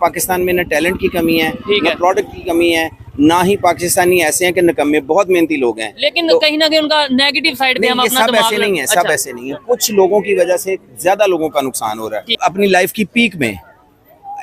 पाकिस्तान में न टैलेंट की कमी है, न प्रोडक्ट की कमी है, ना ही पाकिस्तानी ऐसे हैं कि निकम्मे, बहुत मेहनती लोग हैं। लेकिन तो कहीं ना कहीं उनका नेगेटिव साइड पे हम अपना सब ऐसे नहीं है, सब ऐसे नहीं है। कुछ लोगों की वजह से ज्यादा लोगों का नुकसान हो रहा है। अपनी लाइफ की पीक में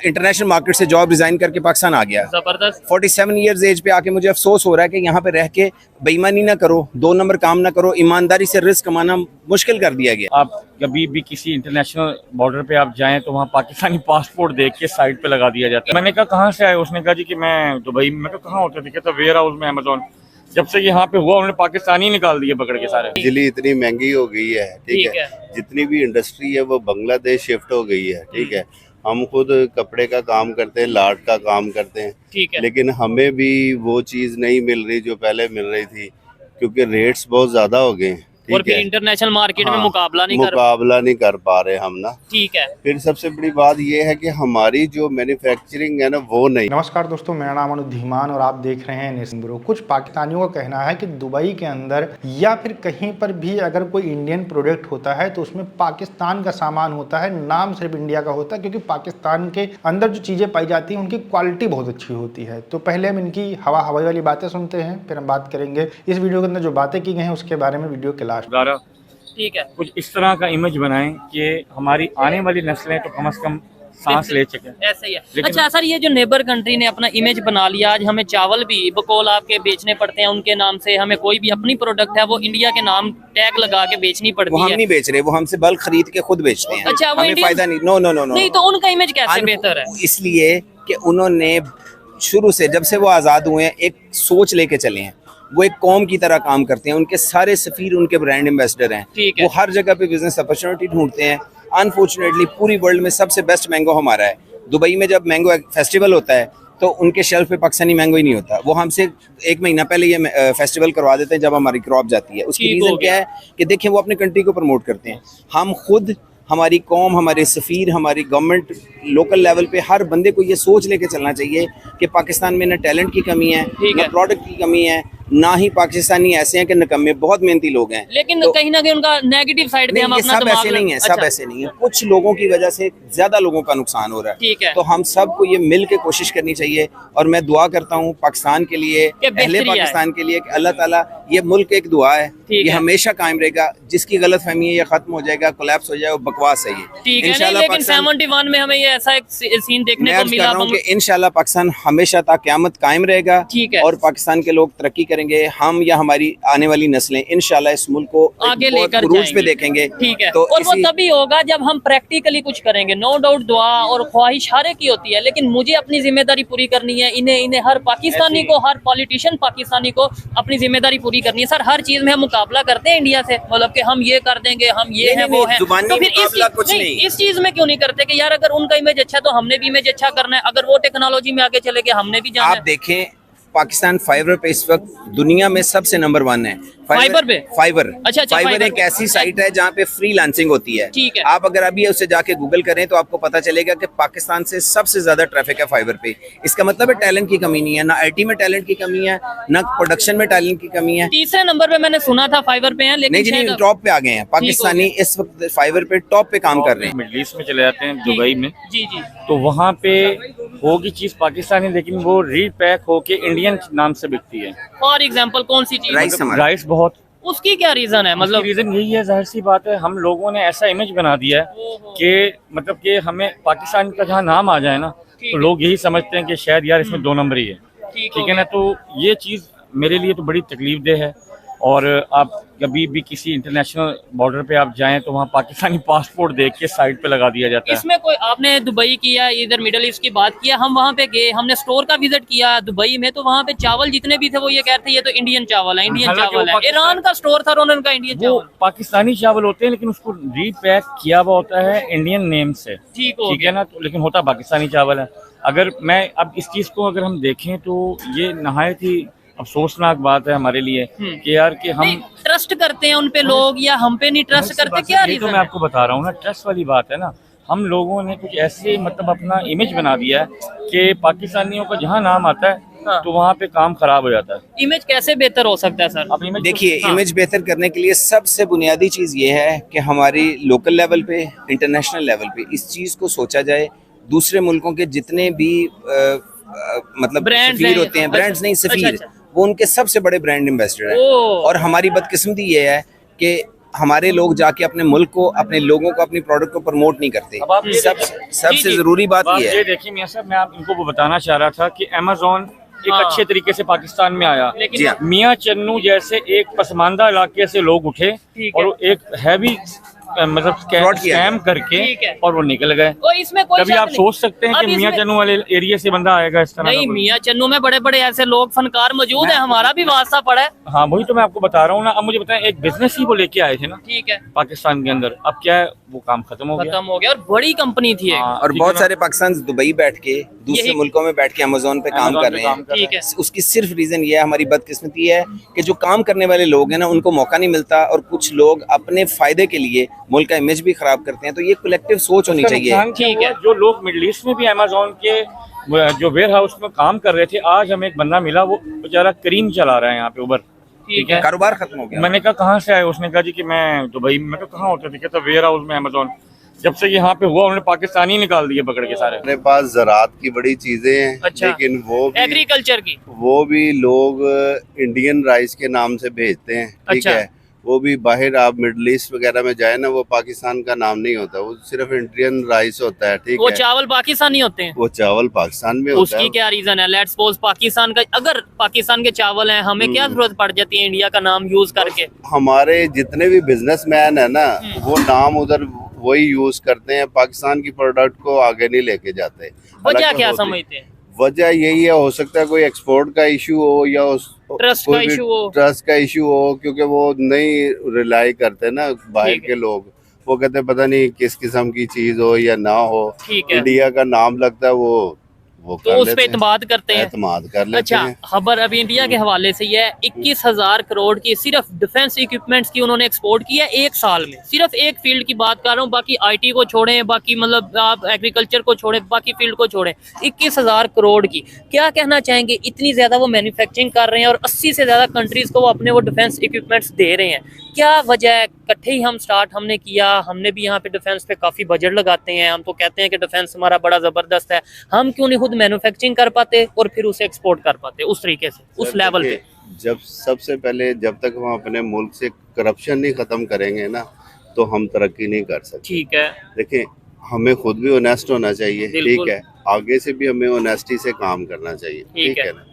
इंटरनेशनल मार्केट से जॉब रिजाइन करके पाकिस्तान आ गया। जबरदस्त। 47 इयर्स एज पे आके मुझे अफसोस हो रहा है कि यहाँ पे रह के बेईमानी ना करो, 2 नंबर काम ना करो, ईमानदारी से रिस्क कमाना मुश्किल कर दिया गया। आप कभी भी किसी इंटरनेशनल बॉर्डर पे आप जाएं तो वहाँ पाकिस्तानी पासपोर्ट देख के साइड पे लगा दिया जाता है। मैंने कहा कहाँ से आए, उसने कहा जी कि मैं दुबई में। मैं कहा कहाँ होते थे, कहता वेयर हाउस में अमेज़न। जब से यहाँ पे हुआ उन्होंने पाकिस्तानी निकाल दिए पकड़ के सारे। बिजली इतनी महंगी हो गई है, ठीक है, जितनी भी इंडस्ट्री है वो बांग्लादेश शिफ्ट हो गई है, ठीक है। हम खुद कपड़े का काम करते हैं, लाट का काम करते हैं, ठीक है, लेकिन हमें भी वो चीज़ नहीं मिल रही जो पहले मिल रही थी, क्योंकि रेट्स बहुत ज्यादा हो गए हैं। और फिर इंटरनेशनल मार्केट में मुकाबला नहीं कर पा रहे हम ना। ठीक है। फिर सबसे बड़ी बात ये है कि हमारी जो मैन्युफैक्चरिंग है ना वो नहीं। नमस्कार दोस्तों, मेरा नाम अनुधीमान और आप देख रहे हैं नेशन ब्यूरो। कुछ पाकिस्तानियों का कहना है कि दुबई के अंदर या फिर कहीं पर भी अगर कोई इंडियन प्रोडक्ट होता है तो उसमें पाकिस्तान का सामान होता है, नाम सिर्फ इंडिया का होता है, क्योंकि पाकिस्तान के अंदर जो चीज़ें पाई जाती हैं उनकी क्वालिटी बहुत अच्छी होती है। तो पहले हम इनकी हवाई वाली बातें सुनते हैं, फिर हम बात करेंगे इस वीडियो के अंदर जो बातें की गई हैं उसके बारे में वीडियो के लास्ट। ठीक है। कुछ इस तरह का इमेज बनाएं कि हमारी आने वाली नस्लें तो कम से कम सांस ले सके। ऐसे ही है। अच्छा सर, ये जो नेबर कंट्री ने अपना इमेज बना लिया, आज हमें चावल भी बकौल आपके बेचने पड़ते हैं उनके नाम से, हमें कोई भी अपनी प्रोडक्ट है वो इंडिया के नाम टैग लगा के बेचनी पड़ती है। वो हम नहीं बेच रहे, वो हमसे बल्क खरीद के खुद बेचते हैं। अच्छा, वो हमें फायदा नहीं। No no no no. नहीं तो उनका इमेज कैसे बेहतर है? इसलिए कि उन्होंने शुरू से जब से वो आज़ाद हुए हैं एक सोच लेके चले हैं। वो एक कौम की तरह काम करते हैं, उनके सारे सफीर उनके ब्रांड एम्बेसडर हैं। वो हर जगह पे बिजनेस अपॉर्चुनिटी ढूंढते हैं। अनफॉर्चुनेटली पूरी वर्ल्ड में सबसे बेस्ट मैंगो हमारा है। दुबई में जब मैंगो फेस्टिवल होता है तो उनके शेल्फ पे पाकिस्तानी मैंगो ही नहीं होता। वो हमसे 1 महीना पहले ये फेस्टिवल करवा देते हैं जब हमारी क्रॉप जाती है। उसकी रीज़न क्या है कि देखिए वो अपने कंट्री को प्रमोट करते हैं। हम खुद, हमारी कौम, हमारे सफ़ीर, हमारी गवर्नमेंट लोकल लेवल पे हर बंदे को ये सोच लेके चलना चाहिए कि पाकिस्तान में न टैलेंट की कमी है, न प्रोडक्ट की कमी है, ना ही पाकिस्तानी ऐसे हैं कि निकम्मे, बहुत मेहनती लोग हैं। लेकिन तो कहीं ना कहीं उनका नेगेटिव साइड पे हम अपना सब ऐसे नहीं है, सब ऐसे नहीं है। कुछ लोगों की वजह से ज्यादा लोगों का नुकसान हो रहा है। ठीक है। तो हम सबको ये मिल के कोशिश करनी चाहिए और मैं दुआ करता हूँ पाकिस्तान के लिए, अहले पाकिस्तान के लिए, अल्लाह ताला, ये मुल्क एक दुआ है, ये हमेशा कायम रहेगा। जिसकी गलत फहमी है ये खत्म हो जाएगा, कोलैप्स हो जाएगा, वो बकवास है ये। इंशाल्लाह। लेकिन 71 में हमें ये ऐसा एक सीन देखने को मिला कि इंशाल्लाह पाकिस्तान हमेशा तक क़यामत कायम रहेगा और पाकिस्तान के लोग तरक्की करेंगे। हम या हमारी आने वाली नस्लें इंशाल्लाह इस मुल्क को आगे लेकर उरूज पे देखेंगे। ठीक है। तो और वो तभी होगा जब हम प्रैक्टिकली कुछ करेंगे। नो डाउट दुआ और ख्वाहिश हर एक की होती है, लेकिन मुझे अपनी जिम्मेदारी पूरी करनी है। इन्हें हर पाकिस्तानी को, हर पॉलिटिशियन पाकिस्तानी को अपनी जिम्मेदारी पूरी करनी है। सर हर चीज में हम मुकाबला करते हैं इंडिया से, मतलब कि हम ये कर देंगे, हम ये है वो है। तो फिर इस चीज में क्यों नहीं करते कि यार अगर उनका इमेज अच्छा है तो हमने भी इमेज अच्छा करना है। अगर वो टेक्नोलॉजी में आगे चले गए हमने भी जाना है। आप देखें पाकिस्तान फाइबर पे इस वक्त दुनिया में सबसे नंबर 1 है। फाइबर पे? फाइबर। अच्छा, फाइबर एक ऐसी साइट है जहाँ पे फ्री लांसिंग होती है। ठीक है। आप अगर अभी उसे जाके गूगल करें तो आपको पता चलेगा कि पाकिस्तान से सबसे ज्यादा ट्रैफिक है फाइबर पे। इसका मतलब है टैलेंट की कमी नहीं है, ना आईटी में टैलेंट की कमी है, ना प्रोडक्शन में टैलेंट की कमी है। तीसरे नंबर पे मैंने सुना था फाइबर पे है, लेकिन नहीं, टॉप पे आ गए हैं पाकिस्तानी इस वक्त, फाइबर पे टॉप पे काम कर रहे हैं। मिडिल ईस्ट में चले जाते हैं, दुबई में, जी जी, तो वहाँ पे होगी चीज पाकिस्तानी, लेकिन वो रीपैक होके इंडियन नाम से बिकती है। फॉर एग्जाम्पल कौन सी चीज? राइस बहुत। उसकी क्या रीजन है? मतलब रीजन यही है, जाहिर सी बात है, हम लोगों ने ऐसा इमेज बना दिया है कि मतलब कि हमें पाकिस्तान का जहाँ नाम आ जाए ना तो लोग यही समझते हैं कि शायद यार इसमें 2 नंबर ही है। ठीक है ना। तो ये चीज़ मेरे लिए तो बड़ी तकलीफ देह है। और आप कभी भी किसी इंटरनेशनल बॉर्डर पे आप जाएं तो वहाँ पाकिस्तानी पासपोर्ट देख के साइड पे लगा दिया जाता है। इसमें कोई, आपने दुबई किया, इधर मिडिल ईस्ट की बात किया, हम वहाँ पे गए, हमने स्टोर का विजिट किया दुबई में, तो वहाँ पे चावल जितने भी थे वो ये कहते हैं ये तो इंडियन चावल है, इंडियन चावल है। ईरान का स्टोर था, उन्होंने का इंडियन चावल। पाकिस्तानी चावल होते हैं लेकिन उसको रीपैक किया हुआ होता है इंडियन नेम से। ठीक है ना। तो लेकिन होता पाकिस्तानी चावल है। अगर मैं अब इस चीज़ को अगर हम देखें तो ये नहायत ही अफसोसनाक बात है हमारे लिए कि यार कि हम ट्रस्ट करते हैं उन पे लोग या हम पे नहीं ट्रस्ट करते। क्या रीजन? तो मैं आपको बता रहा हूँ ना, ट्रस्ट वाली बात है ना। हम लोगों ने कुछ ऐसे मतलब अपना इमेज बना दिया है कि पाकिस्तानियों का जहाँ नाम आता है तो वहाँ पे काम खराब हो जाता है। इमेज कैसे बेहतर हो सकता है सर? अब देखिए, इमेज बेहतर करने के लिए सबसे बुनियादी चीज़ ये है कि हमारी लोकल लेवल पे, इंटरनेशनल लेवल पे इस चीज़ को सोचा जाए। दूसरे मुल्कों के जितने भी मतलब Brands सफीर हैं, होते हैं, ब्रांड्स नहीं अच्छा, सफीर, अच्छा। वो उनके सबसे बड़े ब्रांड एम्बेसडर हैं। ओह। और हमारी बदकिस्मती ये है कि हमारे लोग जाके अपने मुल्क को, अपने लोगों को, अपनी प्रोडक्ट को प्रमोट नहीं करते। अब आप ये सबसे जी। जरूरी बात ये ये है। देखिए मियां साहब, मैं आप इनको वो बताना चाह रहा था कि अमेज़न एक हाँ। अच्छे तरीके से पाकिस्तान में आया, लेकिन जी हाँ। मियां चन्नू जैसे एक पसमानदा इलाके से लोग उठे ठीक है। और एक हैवी मतलब Fraud किया स्कैम ठीक करके है। और वो निकल गए। और इसमें कोई कभी शक आप नहीं। सोच सकते हैं अब कि मियां इसमें- चन्नू वाले एरिया से बंदा आएगा इस तरह का नहीं, कोई? मियां चन्नू में बड़े बड़े ऐसे लोग फनकार मौजूद है, हमारा भी वास्ता पड़ा है। हाँ वही तो मैं आपको बता रहा हूँ ना। अब मुझे बताएं, एक बिजनेस ही वो लेके आए थे ना ठीक है, पाकिस्तान के अंदर, अब क्या है वो काम खत्म हो गया। खत्म हो गया और बड़ी कंपनी थी एक। हाँ, और ठीक बहुत है ना? सारे पाकिस्तान से दुबई बैठ के, दूसरे यही- मुल्कों में बैठ के अमेज़न पे काम Amazon कर पे रहे काम हैं। कर रहे ठीक है। उसकी सिर्फ रीजन ये है, हमारी बदकिस्मती है कि जो काम करने वाले लोग हैं ना, उनको मौका नहीं मिलता, और कुछ लोग अपने फायदे के लिए मुल्क का इमेज भी खराब करते हैं। तो ये कलेक्टिव सोच होनी उसका चाहिए। नुकसान क्या ठीक हुआ? है। जो लोग मिडिल ईस्ट में भी अमेज़न के जो वेयर हाउस में काम कर रहे थे, आज हमें एक बंदा मिला, वो बेचारा करीम चला रहा है यहाँ पे, उबर। ठीक है। कारोबार खत्म हो गया। मैंने कहा कहाँ से आए? उसने कहा जी कि मैं दुबई में। तो कहाँ होते थे? कहता वेयर हाउस में अमेज़न। जब से यहाँ पे हुआ उन्होंने पाकिस्तानी निकाल दिए पकड़ के सारे। हमारे पास ज़राअत की बड़ी चीजें हैं, अच्छा। लेकिन एग्रीकल्चर की। वो भी लोग इंडियन राइस के नाम से भेजते हैं। ठीक अच्छा। है, वो भी बाहर आप मिडल ईस्ट वगैरह में जाए ना, वो पाकिस्तान का नाम नहीं होता, वो सिर्फ इंडियन राइस होता है। ठीक वो है, चावल पाकिस्तानी होते हैं। वो चावल पाकिस्तान में होता उसकी है। क्या रीजन है? लेट्स सपोज पाकिस्तान का, अगर पाकिस्तान के चावल हैं, हमें क्या जरूरत पड़ जाती है इंडिया का नाम यूज करके? हमारे जितने भी बिजनेसमैन है ना, वो नाम उधर वही यूज करते हैं, पाकिस्तान की प्रोडक्ट को आगे नहीं लेके जाते। वजह हालांकि क्या होती- समझते हैं? वजह यही है, हो सकता है कोई एक्सपोर्ट का इशू हो, या ट्रस्ट का इशू हो। ट्रस्ट का इशू हो, क्योंकि वो नहीं रिलाई करते ना बाहर ठीक है। के लोग। वो कहते हैं पता नहीं किस किस्म की चीज हो या ना हो, ठीक है। इंडिया का नाम लगता है, वो तो कर उस पे लेते हैं, एतमाद करते हैं। एतमाद कर लेते अच्छा, हैं। खबर अभी इंडिया के हवाले से ये है, 21,000 करोड़ की सिर्फ डिफेंस इक्विपमेंट्स की उन्होंने एक्सपोर्ट किया है एक साल में। सिर्फ एक फील्ड की बात कर रहा हूँ, बाकी आईटी को छोड़ें, बाकी मतलब आप एग्रीकल्चर को छोड़ें, बाकी फील्ड को छोड़ें, 21,000 करोड़ की। क्या कहना चाहेंगे? इतनी ज्यादा वो मैन्युफैक्चरिंग कर रहे हैं और 80 से ज्यादा कंट्रीज को वो अपने वो डिफेंस इक्विपमेंट्स दे रहे हैं। क्या वजह है? इकट्ठे ही हम स्टार्ट हमने किया, हमने भी यहाँ पे डिफेंस पे काफी बजट लगाते हैं, हम तो कहते हैं कि डिफेंस हमारा बड़ा जबरदस्त है, हम क्यों नहीं खुद मैन्युफैक्चरिंग कर पाते और फिर उसे एक्सपोर्ट कर पाते उस तरीके से, उस सर, लेवल पे? देखिए, जब सबसे पहले जब तक हम अपने मुल्क से करप्शन नहीं खत्म करेंगे ना, तो हम तरक्की नहीं कर सकते। ठीक है। देखिए, हमें खुद भी ऑनेस्ट होना चाहिए। बिल्कुल। ठीक है, आगे से भी हमें ऑनेस्टी से काम करना चाहिए। ठीक ठीक है। है ना।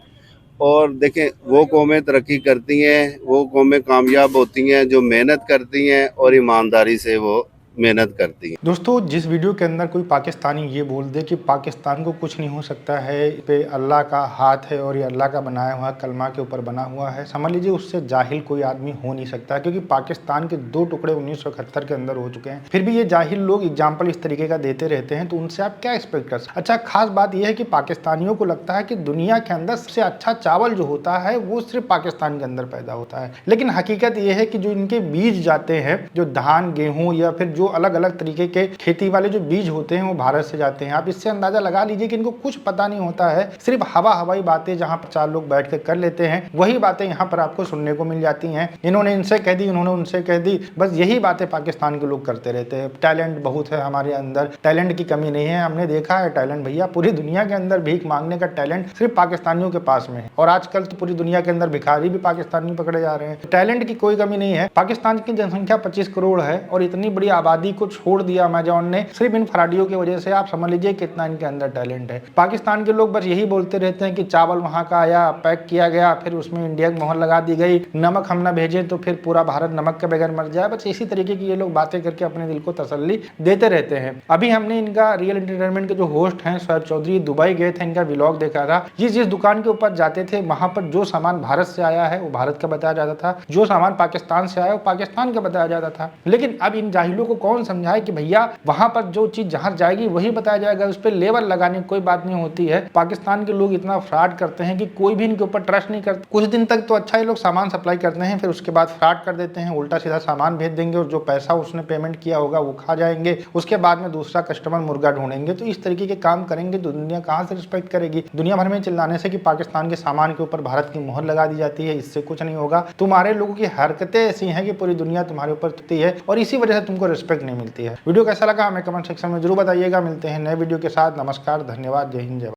और देखें, वो कौमें तरक्की करती हैं, वो कौमें कामयाब होती हैं जो मेहनत करती हैं और ईमानदारी से वो मेहनत करती हैं। दोस्तों, जिस वीडियो के अंदर कोई पाकिस्तानी ये बोल दे कि पाकिस्तान को कुछ नहीं हो सकता है, इस पे अल्लाह का हाथ है और ये अल्लाह का बनाया हुआ कलमा के ऊपर बना हुआ है, समझ लीजिए उससे जाहिल कोई आदमी हो नहीं सकता, क्योंकि पाकिस्तान के 2 टुकड़े 1971 के अंदर हो चुके हैं। फिर भी ये जाहिल लोग एग्जाम्पल इस तरीके का देते रहते हैं, तो उनसे आप क्या एक्सपेक्ट कर सकते? अच्छा, खास बात यह है कि पाकिस्तानियों को लगता है कि दुनिया के अंदर सबसे अच्छा चावल जो होता है वो सिर्फ पाकिस्तान के अंदर पैदा होता है, लेकिन हकीकत यह है कि जो इनके बीज जाते हैं, जो धान, गेहूँ या फिर जो अलग अलग तरीके के खेती वाले जो बीज होते हैं, वो भारत से जाते हैं। आप इससे अंदाजा लगा लीजिए कि इनको कुछ पता नहीं होता है, सिर्फ हवाई बातें जहां पर 4 लोग बैठ कर लेते हैं, वही बातें यहाँ पर आपको सुनने को मिल जाती हैं। इन्होंने इनसे कह दी, उन्होंने उनसे कह दी, बस यही बातें पाकिस्तान के लोग करते रहते हैं। टैलेंट बहुत है हमारे अंदर, टैलेंट की कमी नहीं है, हमने देखा है टैलेंट भैया, पूरी दुनिया के अंदर भीख मांगने का टैलेंट सिर्फ पाकिस्तानियों के पास में है, और आजकल तो पूरी दुनिया के अंदर भिखारी भी पाकिस्तानी पकड़े जा रहे हैं। टैलेंट की कोई कमी नहीं है। पाकिस्तान की जनसंख्या 25 करोड़ है और इतनी बड़ी आबादी को छोड़ दिया अमेज़न ने सिर्फ इन फराडियों की वजह से। आप समझ लीजिए कितना इनके अंदर टैलेंट है। पाकिस्तान के लोग बस यही बोलते रहते हैं कि चावल वहां का आया, पैक किया गया, फिर उसमें इंडिया की मोहर लगा दी गई, नमक हम ना भेजें तो फिर पूरा भारत नमक के बगैर मर जाए। बस इसी तरीके की ये लोग बातें करके अपने दिल को तसल्ली देते रहते हैं। अभी हमने इनका रियल एंटरटेनमेंट के जो होस्ट हैं शोएब चौधरी, दुबई गए थे, इनका व्लॉग देखा था। जिस दुकान के ऊपर जाते थे, वहां पर जो सामान भारत से आया है वो भारत का बताया जाता था, जो सामान पाकिस्तान से आया वो पाकिस्तान का बताया जाता था। लेकिन अब इन जाहिलों को कौन समझाए कि भैया वहां पर जो चीज जहां जाएगी वही बताया जाएगा, उस पर लेबर लगाने की कोई बात नहीं होती है। पाकिस्तान के लोग इतना फ्रॉड करते हैं कि कोई भी इनके ऊपर ट्रस्ट नहीं करते। कुछ दिन तक तो अच्छा ही लोग सामान सप्लाई करते हैं, फिर उसके बाद फ्रॉड कर देते हैं, उल्टा सीधा सामान भेज देंगे और जो पैसा उसने पेमेंट किया होगा वो खा जाएंगे, उसके बाद में दूसरा कस्टमर मुर्गा ढूंढेंगे। तो इस तरीके के काम करेंगे तो दुनिया कहाँ से रिस्पेक्ट करेगी? दुनिया भर में चिल्लाने से कि पाकिस्तान के सामान के ऊपर भारत की मोहर लगा दी जाती है, इससे कुछ नहीं होगा। तुम्हारे लोगों की हरकतें ऐसी हैं कि पूरी दुनिया तुम्हारे ऊपर है और इसी वजह से तुमको रिस्पेक्ट रिस्पेक्ट नहीं मिलती है। वीडियो कैसा लगा हमें कमेंट सेक्शन में जरूर बताइएगा। मिलते हैं नए वीडियो के साथ। नमस्कार, धन्यवाद, जय हिंद, जय भारत।